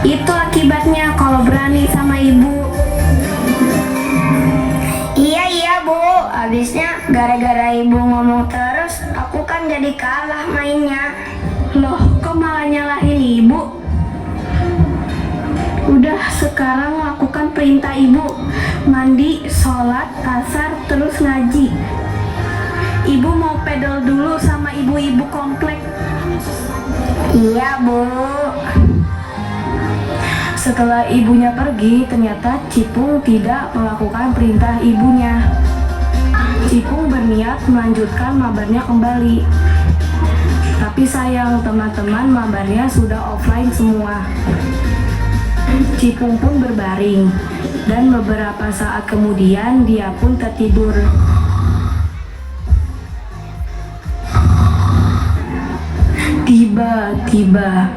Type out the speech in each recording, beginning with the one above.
Itu akibatnya kalau berani sama ibu. Iya iya Bu, habisnya gara-gara ibu ngomong terus, aku kan jadi kalah mainnya. Loh, kok malah nyalahin ibu? Udah, sekarang lakukan perintah ibu. Mandi, sholat, asar, terus ngaji. Ibu mau pedal dulu sama ibu-ibu komplek. Iya Bu. Setelah ibunya pergi, ternyata Cipung tidak melakukan perintah ibunya. Cipung berniat melanjutkan mabarnya kembali. Tapi sayang, teman-teman, mabarnya sudah offline semua. Cipung pun berbaring, dan beberapa saat kemudian dia pun tertidur. Tiba-tiba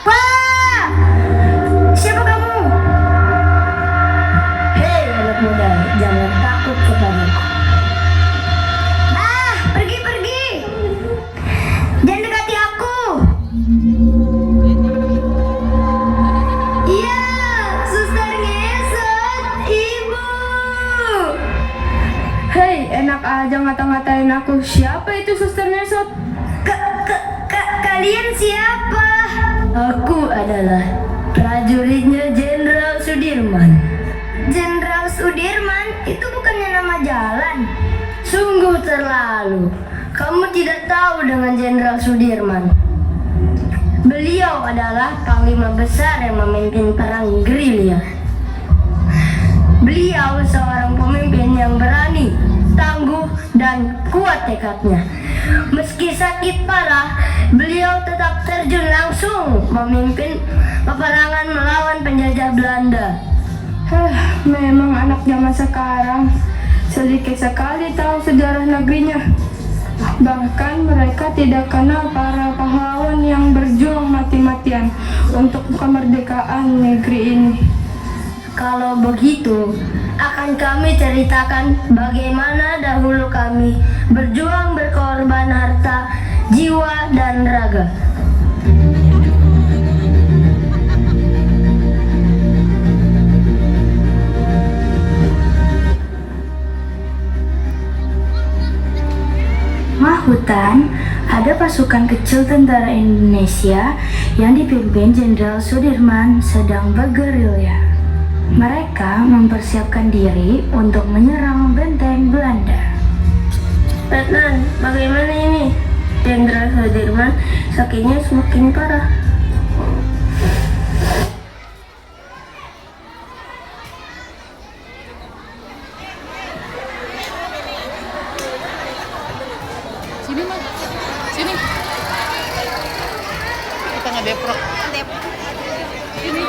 Wah, siapa kamu? hei anak muda, jangan takut kepadaku. Ah, pergi. Jangan dekati aku. Iya, suster ngesot, ibu. Hei, enak aja ngata-ngatain aku. Siapa itu suster Nesot? Kalian siapa? Aku adalah prajuritnya Jenderal Sudirman. Jenderal Sudirman? Itu bukannya nama jalan. Sungguh terlalu. Kamu tidak tahu dengan Jenderal Sudirman. Beliau adalah panglima besar yang memimpin perang gerilya. Beliau seorang pemimpin yang berani, tangguh, dan kuat tekadnya. Meski sakit parah, beliau tetap terjun langsung memimpin peperangan melawan penjajah Belanda. Memang anak zaman sekarang sedikit sekali tahu sejarah negerinya. Bahkan mereka tidak kenal para pahlawan yang berjuang mati-matian untuk kemerdekaan negeri ini. Kalau begitu, akan kami ceritakan bagaimana dahulu kami berjuang berkorban harta, jiwa, dan raga. Hutan, ada pasukan kecil tentara Indonesia yang dipimpin Jenderal Sudirman sedang bergerilya. Mereka mempersiapkan diri untuk menyerang benteng Belanda. Letnan, bagaimana ini? Jenderal Sudirman sakitnya semakin parah. Sini mah, sini. Kita ngedeprok. Sini.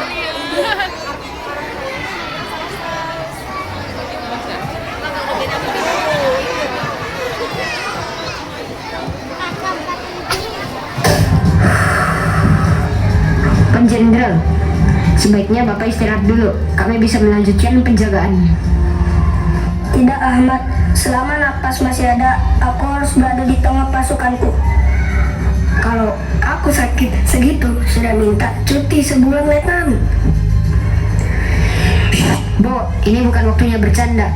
Pak Jenderal, sebaiknya Bapak istirahat dulu. Kami bisa melanjutkan penjagaan. Tidak Ahmad, selama napas masih ada, aku harus berada di tengah pasukanku. Kalau aku sakit segitu, sudah minta cuti sebulan, Letnan. Bo, ini bukan waktunya bercanda.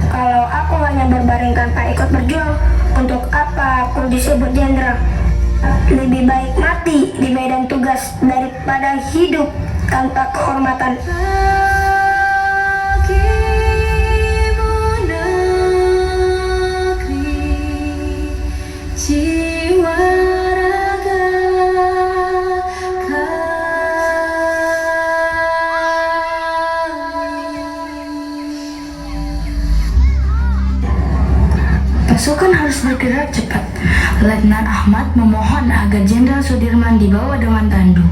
Kalau aku hanya berbaring tanpa ikut berjuang, untuk apa aku disebut jenderal? Lebih baik mati di medan tugas daripada hidup tanpa kehormatan. Pasukan harus bergerak cepat. Letnan Ahmad memohon agar Jenderal Sudirman dibawa dengan tandu.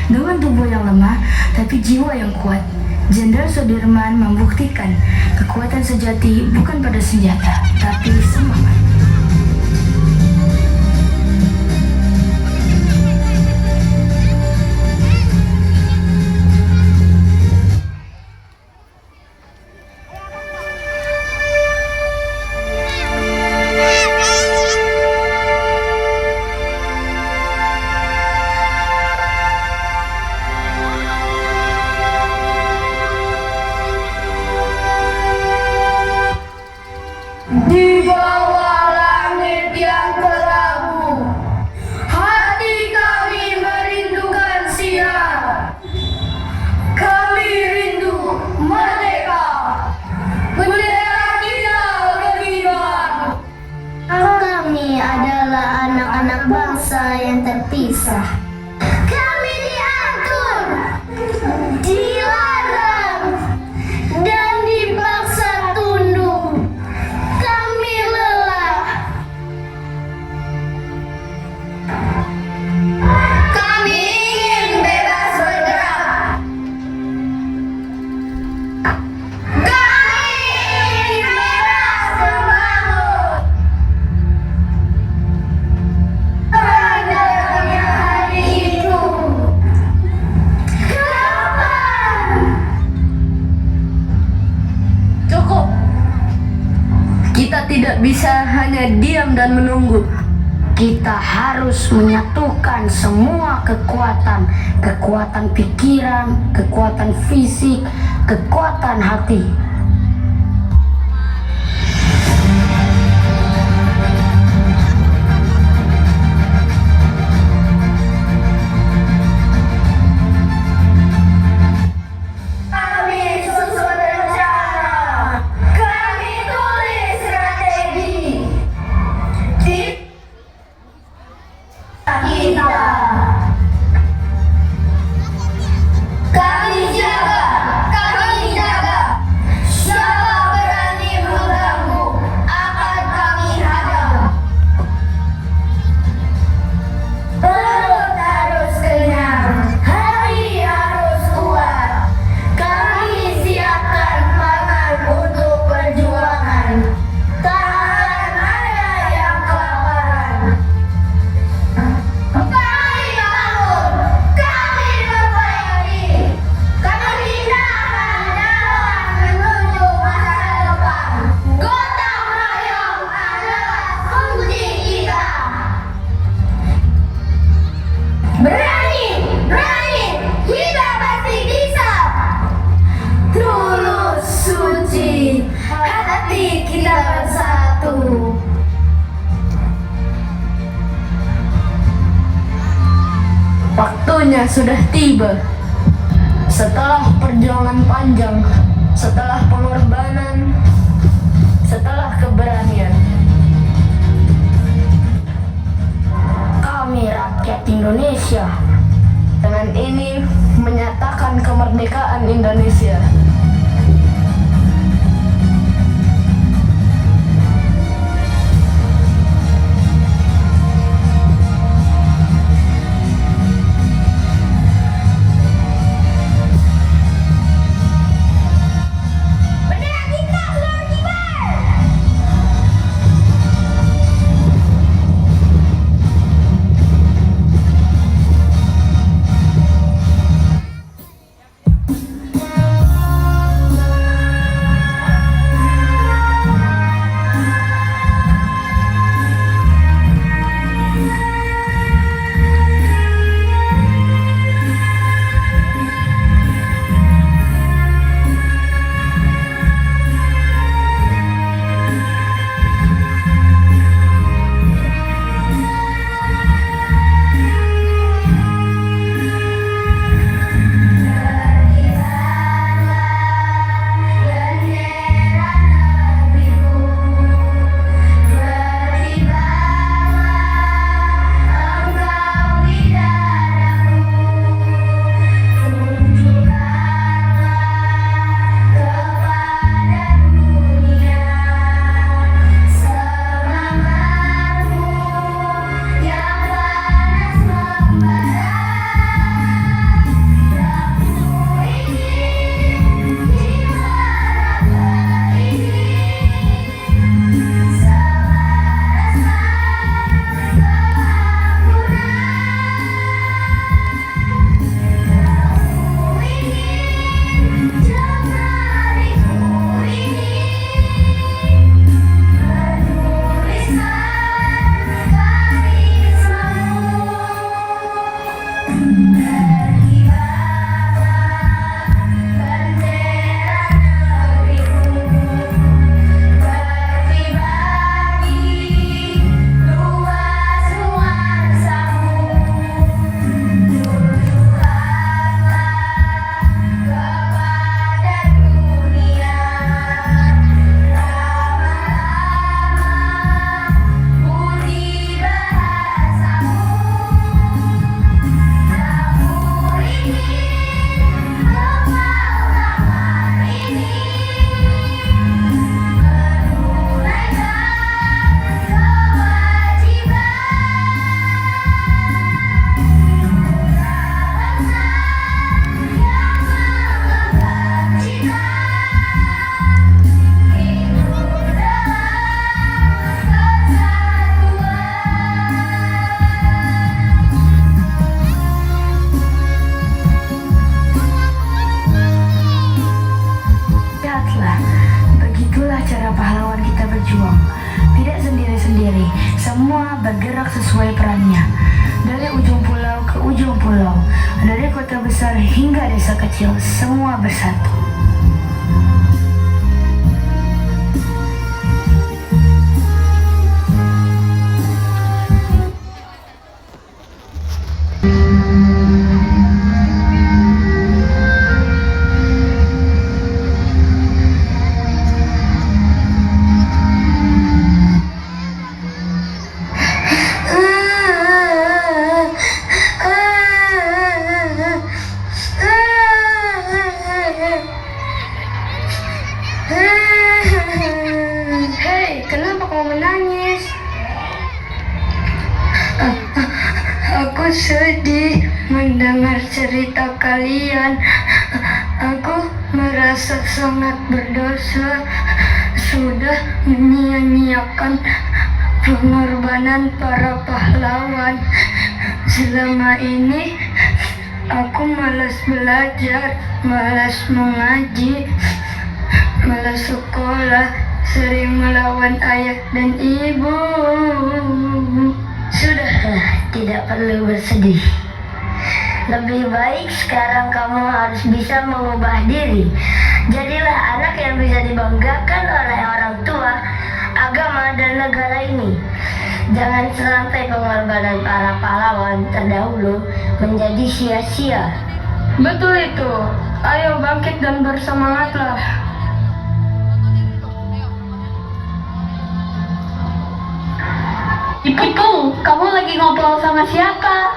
Dengan tubuh yang lemah, tapi jiwa yang kuat, Jenderal Sudirman membuktikan kekuatan sejati bukan pada senjata, tapi semangat. tidak bisa hanya diam dan menunggu. Kita harus menyatukan semua kekuatan, kekuatan pikiran, kekuatan fisik, kekuatan hati. Kami susun rencana, kami tulis strategi. Kita kami jaga. Siapa berani mengganggu akan kami hadang. Perut harus kenyang, hati harus kuat. Kami siapkan pangan untuk perjuangan. Tahan ada yang kelaparan. Kami bangun, kami membayari. Kami tidak akan jalan menuju masa depan. Gotong royong adalah kunci kita. Berani, kita pasti bisa. Tulus, suci, hati kita bersatu. Waktunya sudah tiba. Setelah perjuangan panjang, setelah pengorbanan, setelah keberanian, kami rakyat Indonesia dengan ini menyatakan kemerdekaan Indonesia. Semua bergerak sesuai perannya, dari ujung pulau ke ujung pulau, dari kota besar hingga desa kecil, semua bersatu. Hei, kenapa kamu menangis? Aku sedih mendengar cerita kalian. Aku merasa sangat berdosa sudah menyia-nyiakan pengorbanan para pahlawan. Selama ini aku malas belajar, malas mengaji, malas sekolah, sering melawan ayah dan ibu. Sudahlah, tidak perlu bersedih. Lebih baik sekarang kamu harus bisa mengubah diri. Jadilah anak yang bisa dibanggakan oleh orang tua, agama, dan negara ini. Jangan sampai pengorbanan para pahlawan terdahulu menjadi sia-sia. Betul itu. Ayo bangkit dan bersemangatlah. Ibu, kamu lagi ngobrol sama siapa?